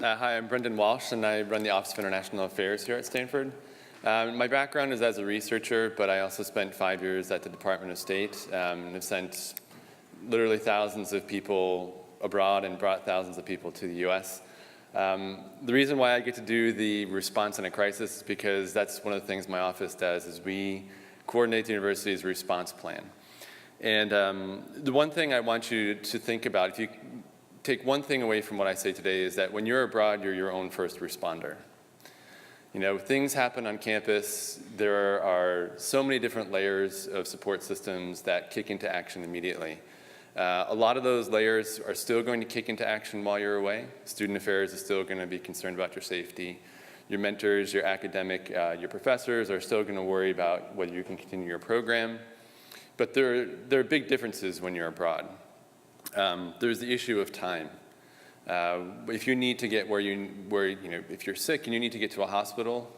Hi, I'm Brendan Walsh, and I run the Office of International Affairs here at Stanford. My background is as a researcher, but I also spent 5 years at the Department of State and have sent literally thousands of people abroad and brought thousands of people to the US. The reason why I get to do the response in a crisis is because that's one of the things my office does, is we coordinate the university's response plan. And the one thing I want you to think about, if you take one thing away from what I say today, is that when you're abroad, you're your own first responder. You know, things happen on campus. There are so many different layers of support systems that kick into action immediately. A lot of those layers are still going to kick into action while you're away. Student affairs is still going to be concerned about your safety. Your mentors, your academic, your professors are still going to worry about whether you can continue your program. But there are big differences when you're abroad. There's the issue of time. If you need to get if you're sick and you need to get to a hospital,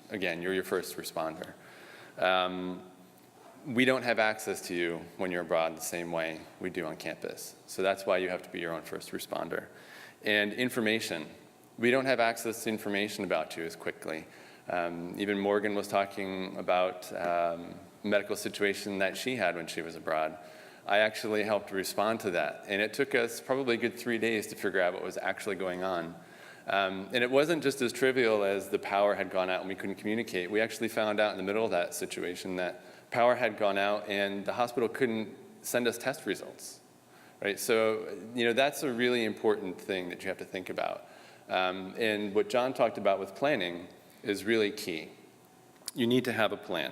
again, you're your first responder. We don't have access to you when you're abroad the same way we do on campus. So that's why you have to be your own first responder. And information. We don't have access to information about you as quickly. Even Morgan was talking about a medical situation that she had when she was abroad. I actually helped respond to that, and it took us probably a good 3 days to figure out what was actually going on. And it wasn't just as trivial as the power had gone out and we couldn't communicate. We actually found out in the middle of that situation that power had gone out and the hospital couldn't send us test results, right? So, that's a really important thing that you have to think about. And what John talked about with planning is really key. You need to have a plan.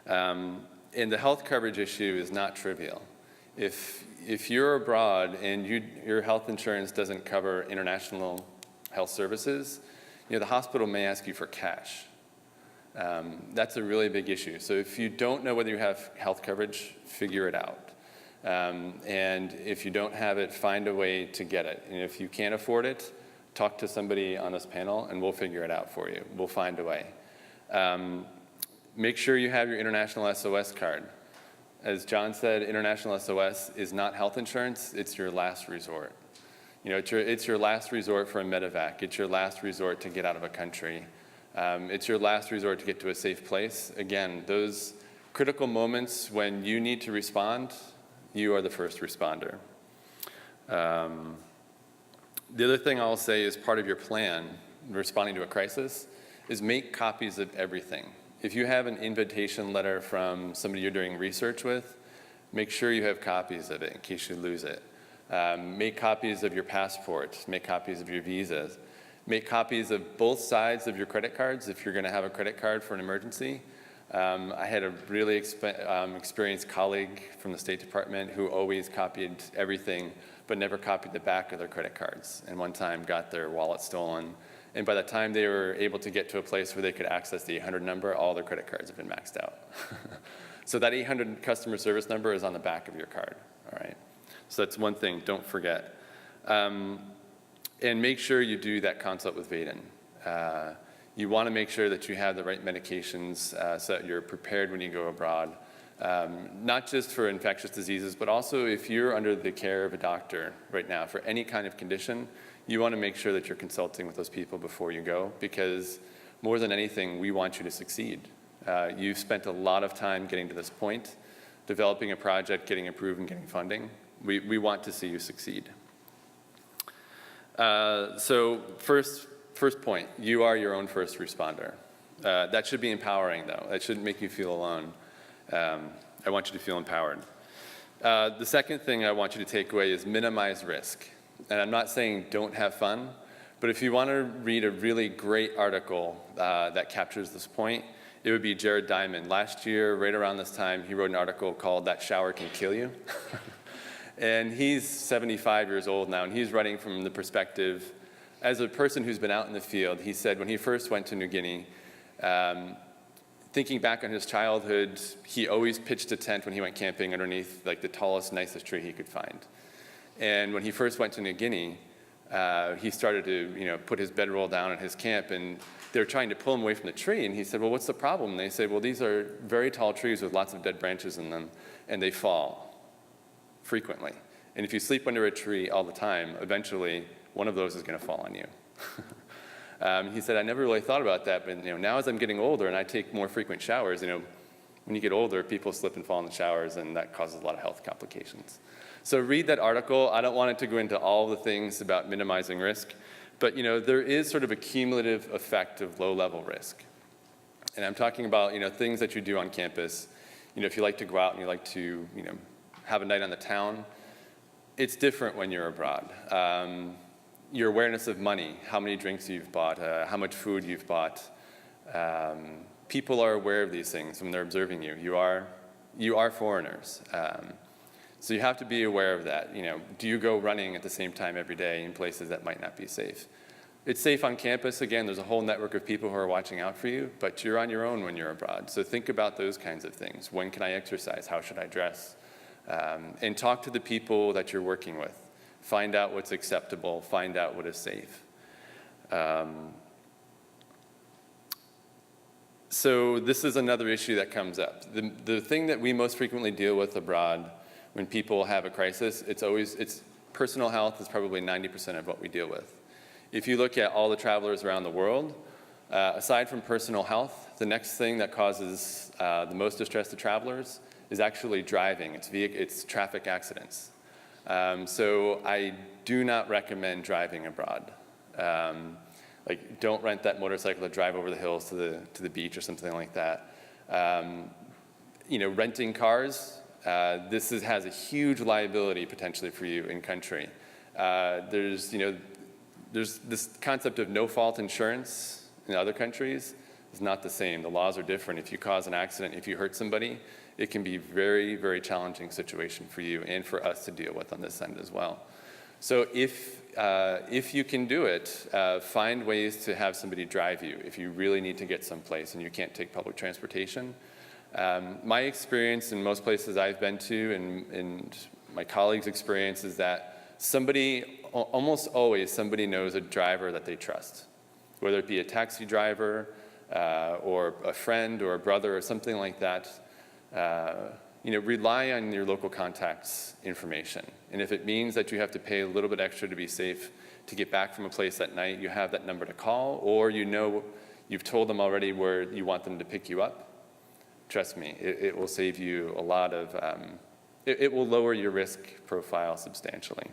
And the health coverage issue is not trivial. If you're abroad and your health insurance doesn't cover international health services, the hospital may ask you for cash. That's a really big issue. So if you don't know whether you have health coverage, figure it out. And if you don't have it, find a way to get it. And if you can't afford it, talk to somebody on this panel and we'll figure it out for you. We'll find a way. Make sure you have your International SOS card. As John said, International SOS is not health insurance, it's your last resort. It's your last resort for a medevac. It's your last resort to get out of a country. It's your last resort to get to a safe place. Again, those critical moments when you need to respond, you are the first responder. The other thing I'll say is part of your plan, responding to a crisis, is make copies of everything. If you have an invitation letter from somebody you're doing research with, make sure you have copies of it in case you lose it. Make copies of your passport, make copies of your visas. Make copies of both sides of your credit cards if you're going to have a credit card for an emergency. I had a really experienced colleague from the State Department who always copied everything but never copied the back of their credit cards, and one time got their wallet stolen. And by the time they were able to get to a place where they could access the 800 number, all their credit cards have been maxed out. So that 800 customer service number is on the back of your card, all right? So that's one thing, don't forget. And make sure you do that consult with Vaden. You want to make sure that you have the right medications so that you're prepared when you go abroad. Not just for infectious diseases, but also if you're under the care of a doctor right now for any kind of condition, you want to make sure that you're consulting with those people before you go, because more than anything, we want you to succeed. You've spent a lot of time getting to this point, developing a project, getting approved, and getting funding. We want to see you succeed. So first point, you are your own first responder. That should be empowering, though. That shouldn't make you feel alone. I want you to feel empowered. The second thing I want you to take away is minimize risk. And I'm not saying don't have fun, but if you want to read a really great article that captures this point, it would be Jared Diamond. Last year, right around this time, he wrote an article called "That Shower Can Kill You." And he's 75 years old now, and he's writing from the perspective, as a person who's been out in the field, he said when he first went to New Guinea, thinking back on his childhood, he always pitched a tent when he went camping underneath like the tallest, nicest tree he could find. And when he first went to New Guinea, he started to put his bedroll down at his camp, and they were trying to pull him away from the tree. And he said, well, what's the problem? And they said, well, these are very tall trees with lots of dead branches in them, and they fall frequently. And if you sleep under a tree all the time, eventually one of those is going to fall on you. He said, I never really thought about that, but now as I'm getting older and I take more frequent showers, when you get older, people slip and fall in the showers, and that causes a lot of health complications. So read that article. I don't want it to go into all the things about minimizing risk, but there is sort of a cumulative effect of low-level risk. And I'm talking about things that you do on campus. If you like to go out and you like to have a night on the town, it's different when you're abroad. Your awareness of money, how many drinks you've bought, how much food you've bought. People are aware of these things when they're observing you. You are foreigners. So you have to be aware of that. Do you go running at the same time every day in places that might not be safe? It's safe on campus. Again, there's a whole network of people who are watching out for you, but you're on your own when you're abroad. So think about those kinds of things. When can I exercise? How should I dress? And talk to the people that you're working with. Find out what's acceptable. Find out what is safe. So this is another issue that comes up. The thing that we most frequently deal with abroad when people have a crisis, it's personal health is probably 90% of what we deal with. If you look at all the travelers around the world, aside from personal health, the next thing that causes the most distress to travelers is actually driving. It's traffic accidents. So I do not recommend driving abroad. Don't rent that motorcycle to drive over the hills to the beach or something like that. Renting cars, this has a huge liability potentially for you in country. There's this concept of no-fault insurance in other countries is not the same. The laws are different. If you cause an accident, if you hurt somebody, it can be very, very challenging situation for you and for us to deal with on this end as well. So if you can do it, find ways to have somebody drive you if you really need to get someplace and you can't take public transportation. My experience in most places I've been to and my colleagues' experience is that almost always somebody knows a driver that they trust, whether it be a taxi driver or a friend or a brother or something like that. Rely on your local contacts' information. And if it means that you have to pay a little bit extra to be safe to get back from a place at night, you have that number to call, or you've told them already where you want them to pick you up. Trust me, it will save you a lot of, it will lower your risk profile substantially.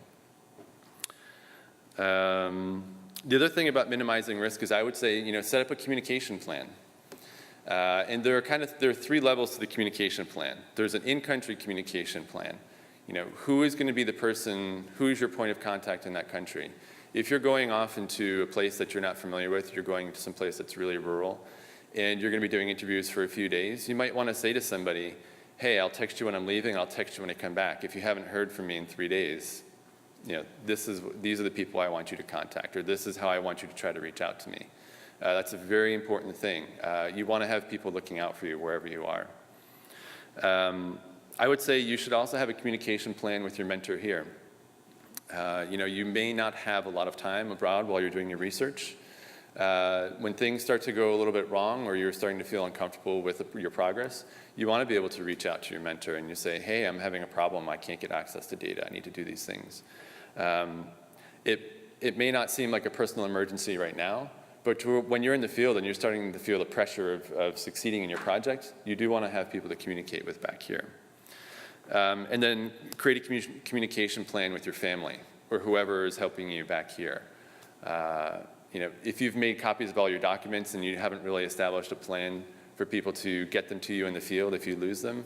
The other thing about minimizing risk is I would say, set up a communication plan. And there are three levels to the communication plan. There's an in-country communication plan. Who is going to be the person, who is your point of contact in that country? If you're going off into a place that you're not familiar with, you're going to some place that's really rural, and you're going to be doing interviews for a few days, you might want to say to somebody, hey, I'll text you when I'm leaving, I'll text you when I come back. If you haven't heard from me in 3 days, these are the people I want you to contact, or this is how I want you to try to reach out to me. That's a very important thing. You want to have people looking out for you wherever you are. I would say you should also have a communication plan with your mentor here. You may not have a lot of time abroad while you're doing your research. When things start to go a little bit wrong or you're starting to feel uncomfortable with your progress, you want to be able to reach out to your mentor and you say, hey, I'm having a problem. I can't get access to data. I need to do these things. It may not seem like a personal emergency right now, but when you're in the field and you're starting to feel the pressure of succeeding in your project, you do want to have people to communicate with back here. And then create a communication plan with your family or whoever is helping you back here. If you've made copies of all your documents and you haven't really established a plan for people to get them to you in the field if you lose them,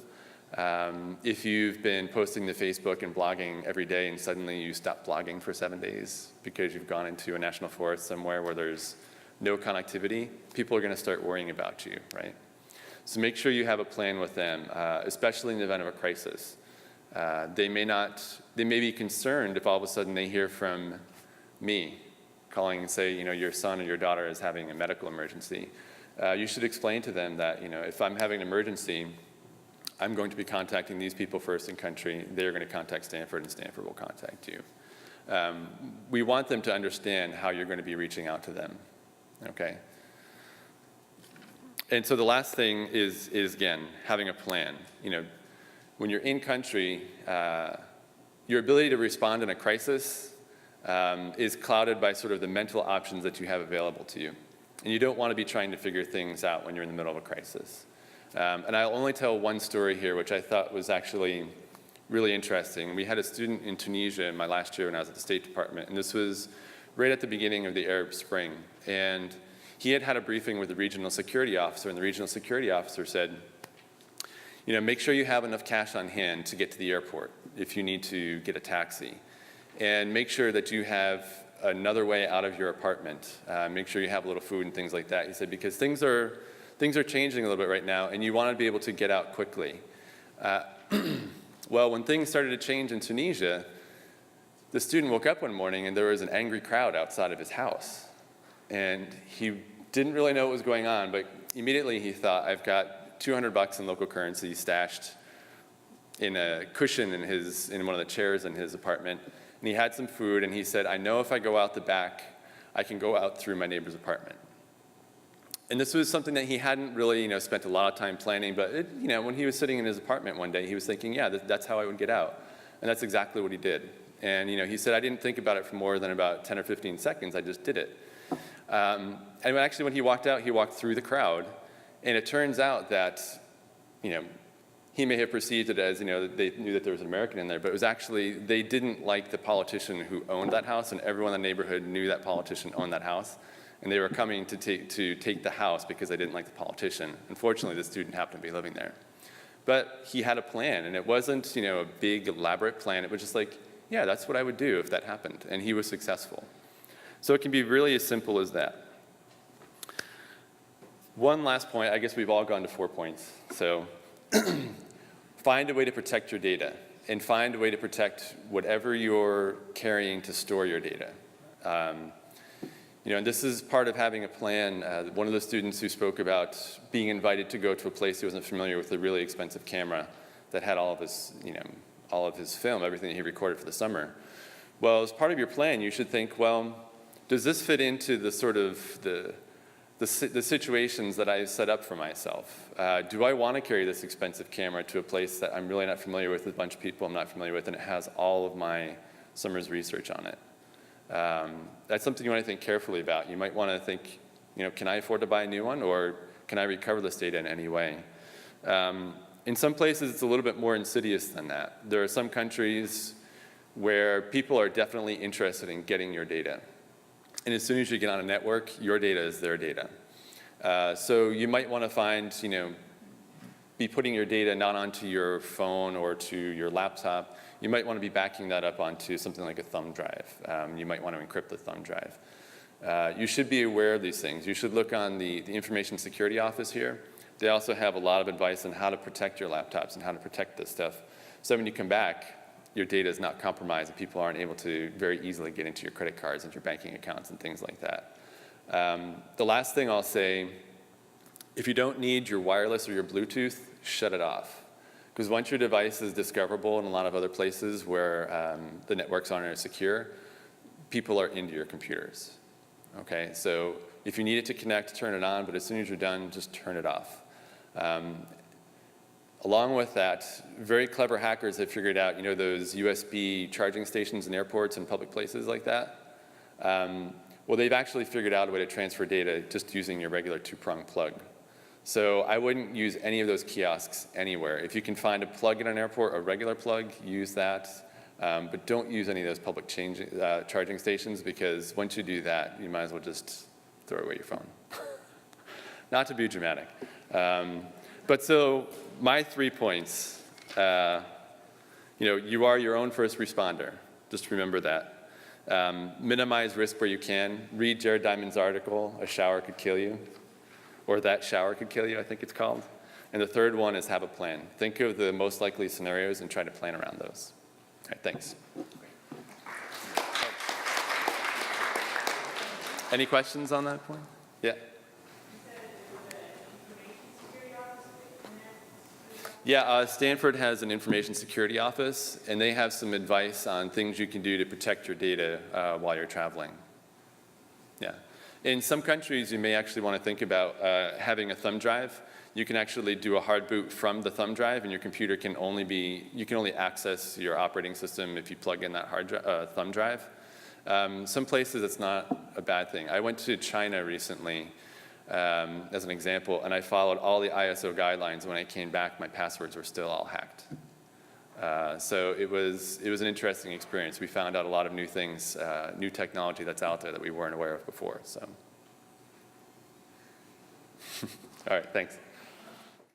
if you've been posting to Facebook and blogging every day and suddenly you stop blogging for 7 days because you've gone into a national forest somewhere where there's no connectivity, people are going to start worrying about you, right? So make sure you have a plan with them, especially in the event of a crisis. They may be concerned if all of a sudden they hear from me calling and say, your son or your daughter is having a medical emergency. You should explain to them that, if I'm having an emergency, I'm going to be contacting these people first in country. They're going to contact Stanford, and Stanford will contact you. We want them to understand how you're going to be reaching out to them, okay? And so the last thing is again, having a plan. When you're in country, your ability to respond in a crisis is clouded by sort of the mental options that you have available to you. And you don't want to be trying to figure things out when you're in the middle of a crisis. And I'll only tell one story here, which I thought was actually really interesting. We had a student in Tunisia in my last year when I was at the State Department, and this was right at the beginning of the Arab Spring. And he had had a briefing with the regional security officer, and the regional security officer said, make sure you have enough cash on hand to get to the airport if you need to get a taxi. And make sure that you have another way out of your apartment. Make sure you have a little food and things like that. He said, because things are changing a little bit right now, and you want to be able to get out quickly. Well, when things started to change in Tunisia, the student woke up one morning and there was an angry crowd outside of his house. And he didn't really know what was going on, but immediately he thought, I've got $200 in local currency stashed in a cushion in one of the chairs in his apartment. And he had some food, and he said, I know if I go out the back, I can go out through my neighbor's apartment. And this was something that he hadn't really, spent a lot of time planning, but when he was sitting in his apartment one day, he was thinking, yeah, that's how I would get out. And that's exactly what he did. And he said, I didn't think about it for more than about 10 or 15 seconds, I just did it. And actually when he walked out, he walked through the crowd, and it turns out that, he may have perceived it as, they knew that there was an American in there, but it was actually, they didn't like the politician who owned that house, and everyone in the neighborhood knew that politician owned that house. And they were coming to take the house because they didn't like the politician. Unfortunately, the student happened to be living there. But he had a plan, and it wasn't, a big, elaborate plan. It was just like, yeah, that's what I would do if that happened. And he was successful. So it can be really as simple as that. One last point, I guess we've all gone to 4 points. So find a way to protect your data, and find a way to protect whatever you're carrying to store your data. And this is part of having a plan. One of the students who spoke about being invited to go to a place he wasn't familiar with, a really expensive camera that had all of his film, everything that he recorded for the summer. Well, as part of your plan, you should think, well, does this fit into the sort of the situations that I've set up for myself? Do I want to carry this expensive camera to a place that I'm really not familiar with a bunch of people I'm not familiar with, and it has all of my summer's research on it? That's something you want to think carefully about. You might want to think, can I afford to buy a new one, or can I recover this data in any way? In some places, it's a little bit more insidious than that. There are some countries where people are definitely interested in getting your data. And as soon as you get on a network, your data is their data. So you might want to find, be putting your data not onto your phone or to your laptop. You might want to be backing that up onto something like a thumb drive. You might want to encrypt the thumb drive. You should be aware of these things. You should look on the Information Security Office here. They also have a lot of advice on how to protect your laptops and how to protect this stuff. So when you come back, your data is not compromised and people aren't able to very easily get into your credit cards and your banking accounts and things like that. The last thing I'll say, if you don't need your wireless or your Bluetooth, shut it off. Because once your device is discoverable in a lot of other places where the networks aren't as secure, people are into your computers. Okay, so if you need it to connect, turn it on, but as soon as you're done, just turn it off. Along with that, very clever hackers have figured out, those USB charging stations in airports and public places like that. Well, they've actually figured out a way to transfer data just using your regular two-prong plug. So I wouldn't use any of those kiosks anywhere. If you can find a plug in an airport, a regular plug, use that. But don't use any of those public charging stations, because once you do that, you might as well just throw away your phone. Not to be dramatic. But so my 3 points, you are your own first responder. Just remember that. Minimize risk where you can. Read Jared Diamond's article, A Shower Could Kill You. Or That Shower Could Kill You, I think it's called. And the third one is have a plan. Think of the most likely scenarios and try to plan around those. All right, thanks. Any questions on that point? Yeah. Yeah, Stanford has an information security office, and they have some advice on things you can do to protect your data while you're traveling. Yeah. In some countries, you may actually want to think about having a thumb drive. You can actually do a hard boot from the thumb drive, and your computer can only access your operating system if you plug in that thumb drive. Some places it's not a bad thing. I went to China recently, as an example, and I followed all the ISO guidelines. When I came back, my passwords were still all hacked. So it was an interesting experience. We found out a lot of new things, new technology that's out there that we weren't aware of before. So, all right, thanks.